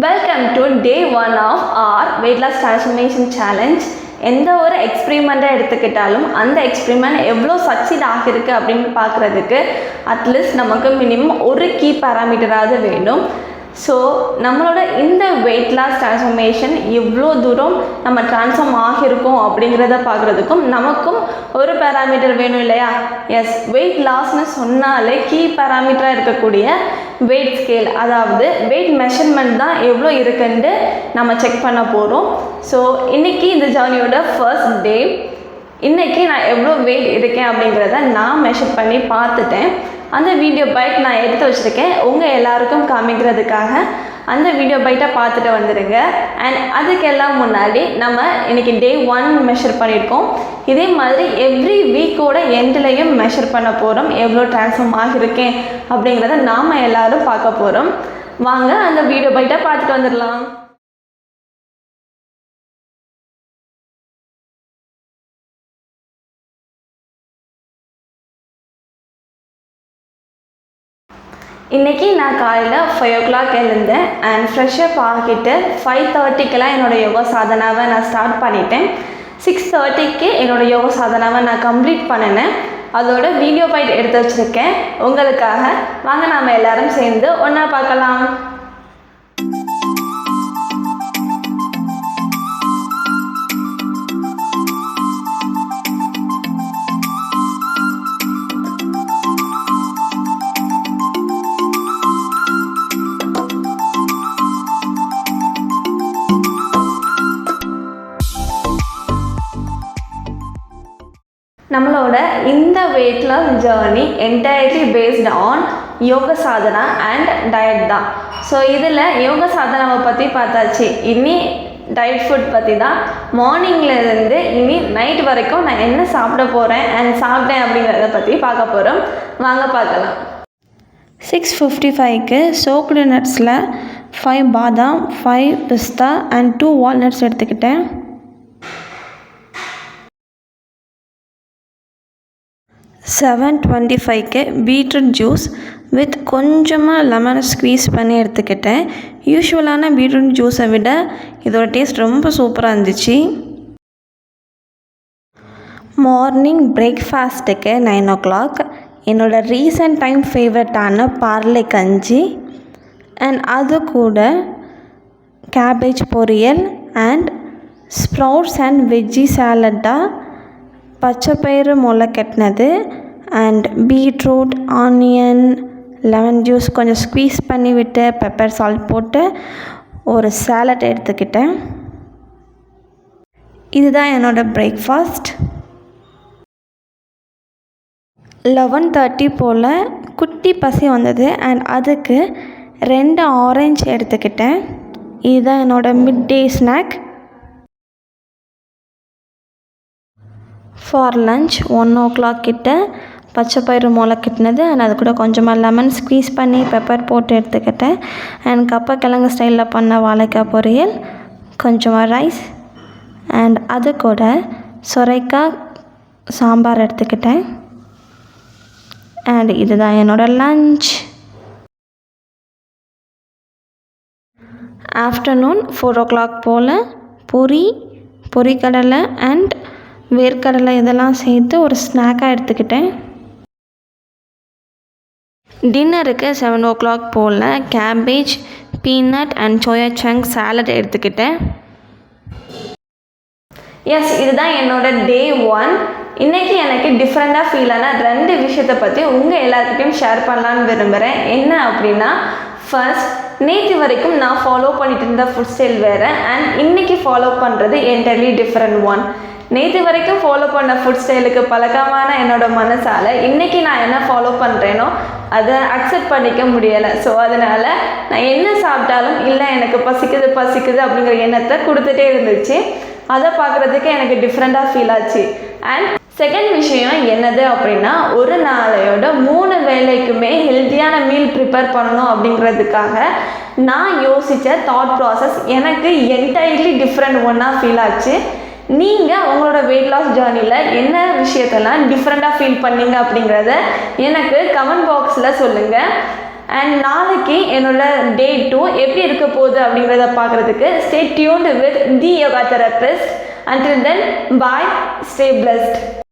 Welcome to day 1 of our weight loss transformation challenge. எந்த ஒரு எக்ஸ்பிரிமெண்ட்டாக எடுத்துக்கிட்டாலும் அந்த எக்ஸ்பிரிமெண்ட் எவ்வளோ சக்சீட் ஆகிருக்கு அப்படின்னு பார்க்குறதுக்கு அட்லீஸ்ட் நமக்கு மினிமம் ஒரு கீ பேராமீட்டராவது வேணும். ஸோ நம்மளோட இந்த வெயிட் லாஸ் ட்ரான்ஸ்ஃபர்மேஷன் எவ்வளோ தூரம் நம்ம ட்ரான்ஸ்ஃபார்ம் ஆகியிருக்கோம் அப்படிங்கிறத பார்க்குறதுக்கும் நமக்கும் ஒரு பேராமீட்டர் வேணும் இல்லையா? எஸ், வெயிட் லாஸ்ன்னு சொன்னாலே கீ பேராமீட்டராக இருக்கக்கூடிய வெயிட் ஸ்கேல், அதாவது வெயிட் மெஷர்மெண்ட் தான் எவ்வளோ இருக்குன்னு நம்ம செக் பண்ண போகிறோம். ஸோ இன்றைக்கி இந்த ஜர்னியோட ஃபர்ஸ்ட் டே. இன்றைக்கி நான் எவ்வளோ வெயிட் இருக்கேன் அப்படிங்கிறத நான் மெஷர் பண்ணி பார்த்துட்டேன். அந்த வீடியோ பைட் நான் எடுத்து வச்சுருக்கேன் உங்கள் எல்லாருக்கும் காமிக்கிறதுக்காக. அந்த வீடியோ பைட்டை பார்த்துட்டு வந்துடுங்க. அண்ட் அதுக்கெல்லாம் முன்னாடி நம்ம இன்றைக்கி டே 1 மெஷர் பண்ணியிருக்கோம். இதே மாதிரி எவ்ரி வீக்கோட எண்ட்லேயும் மெஷர் பண்ண போகிறோம். எவ்வளோ ட்ரான்ஸ்ஃபார்ம் ஆகியிருக்கேன் அப்படிங்கிறத நாம் எல்லோரும் பார்க்க போகிறோம். வாங்க அந்த வீடியோ பைட்டை பார்த்துட்டு வந்துடலாம். இன்றைக்கி நான் காலையில் 5 o'clock எழுந்தேன். அண்ட் ஃப்ரெஷ்ஷப் ஆகிட்டு 5:30க்கெல்லாம் என்னோடய யோகா சாதனாவை நான் ஸ்டார்ட் பண்ணிட்டேன். 6:30க்கு என்னோடய யோகா சாதனாவை நான் கம்ப்ளீட் பண்ணினேன். அதோட வீடியோ பைட் எடுத்து வச்சுருக்கேன் உங்களுக்காக. வாங்க நாம் எல்லோரும் சேர்ந்து ஒன்றா பார்க்கலாம். நம்மளோட இந்த weight loss journey entirely based on yoga sadhana and diet தான். ஸோ இதில் யோக சாதனாவை பற்றி பார்த்தாச்சு. இனி டயட் ஃபுட் பற்றி தான். மார்னிங்லேருந்து இனி நைட் வரைக்கும் நான் என்ன சாப்பிட போகிறேன் அண்ட் சாப்பிட்டேன் அப்படிங்கிறத பற்றி பார்க்க போகிறோம். வாங்க பார்க்கலாம். 6:55க்கு சோக்டு நட்ஸில் 5 பாதாம், 5 பிஸ்தா அண்ட் 2 வால்நட்ஸ் எடுத்துக்கிட்டேன். 7:25க்கு பீட்ரூட் ஜூஸ் வித் கொஞ்சமாக லெமனை ஸ்க்வீஸ் பண்ணி எடுத்துக்கிட்டேன். யூஷுவலான பீட்ரூட் ஜூஸை விட இதோட டேஸ்ட் ரொம்ப சூப்பராக இருந்துச்சு. மார்னிங் பிரேக்ஃபாஸ்ட்டுக்கு 9 o'clock என்னோடய ரீசன்ட் டைம் ஃபேவரட்டான பார்லே கஞ்சி அண்ட் அது கூட கேபேஜ் பொரியல் அண்ட் ஸ்ப்ரவுட்ஸ் அண்ட் வெஜ்ஜி சாலட்டாக பச்சைப்பயிறு முளை கட்டினது and beetroot, onion, lemon juice கொஞ்சம் ஸ்க்வீஸ் பண்ணி விட்டு பெப்பர் சால்ட் போட்டு ஒரு சாலட் எடுத்துக்கிட்டேன். இதுதான் என்னோடய பிரேக்ஃபாஸ்ட். 11:30 போல் குட்டி பசி வந்தது அண்ட் அதுக்கு 2 ஆரஞ்சு எடுத்துக்கிட்டேன். இதுதான் என்னோடய mid day snack. For lunch 1 o'clock கிட்ட பச்சைப்பயிறு முளை கட்டினது அண்ட் அது கூட கொஞ்சமாக லெமன் ஸ்க்வீஸ் பண்ணி பெப்பர் போட்டு எடுத்துக்கிட்டேன். அண்ட் கப்பக்கிழங்கு ஸ்டைலில் பண்ண வாழைக்காய் பொரியல், கொஞ்சமாக ரைஸ் அண்ட் அது கூட சுரைக்காய் சாம்பார் எடுத்துக்கிட்டேன். அண்ட் இதுதான் என்னோடய லன்ச். ஆஃப்டர்நூன் 4 o'clock போல் பொரிக்கடலை அண்ட் வேர்க்கடலை இதெல்லாம் சேர்த்து ஒரு ஸ்நாக்காக எடுத்துக்கிட்டேன். டின்னருக்கு 7 o'clock போல் cabbage, peanut and soya chunk salad எடுத்துக்கிட்டேன். எஸ், இதுதான் என்னோடய டே 1. இன்றைக்கி எனக்கு டிஃப்ரெண்ட்டாக ஃபீல் ஆன 2 விஷயத்தை பற்றி உங்கள் எல்லாத்துட்டையும் ஷேர் பண்ணலான்னு விரும்புகிறேன். என்ன அப்படின்னா, ஃபர்ஸ்ட், நேற்று வரைக்கும் நான் ஃபாலோ பண்ணிட்டு இருந்த ஃபுட் ஸ்டைல் வேறு அண்ட் இன்றைக்கி ஃபாலோ பண்ணுறது என்டையர்லி டிஃப்ரெண்ட் ஒன். நேற்று வரைக்கும் ஃபாலோ பண்ண ஃபுட் ஸ்டைலுக்கு பழக்கமான என்னோடய மனசால் இன்றைக்கி நான் என்ன ஃபாலோ பண்ணுறேனோ அதை அக்செப்ட் பண்ணிக்க முடியலை. ஸோ அதனால் நான் என்ன சாப்பிட்டாலும் இல்லை எனக்கு பசிக்குது அப்படிங்கிற எண்ணத்தை கொடுத்துட்டே இருந்துச்சு. அதை பார்க்குறதுக்கு எனக்கு டிஃப்ரெண்ட்டாக ஃபீல் ஆச்சு. அண்ட் செகண்ட் விஷயம் என்னது அப்படின்னா, ஒரு நாளையோட 3 வேளைக்குமே ஹெல்த்தியான மீல் ப்ரிப்பேர் பண்ணணும் அப்படிங்கிறதுக்காக நான் யோசித்த தாட் ப்ராசஸ் எனக்கு என்டையர்லி டிஃப்ரெண்ட் ஒன்னாக ஃபீல் ஆச்சு. நீங்கள் உங்களோட வெயிட் லாஸ் ஜேர்னியில் என்ன விஷயத்தெல்லாம் டிஃப்ரெண்ட்டாக ஃபீல் பண்ணீங்க அப்படிங்கிறத எனக்கு கமெண்ட் பாக்ஸில் சொல்லுங்கள். அண்ட் நாளைக்கு என்னோட டே 2 எப்படி இருக்க போகுது அப்படிங்கிறத பார்க்குறதுக்கு stay tuned with the yoga therapist. Until then, bye, stay blessed.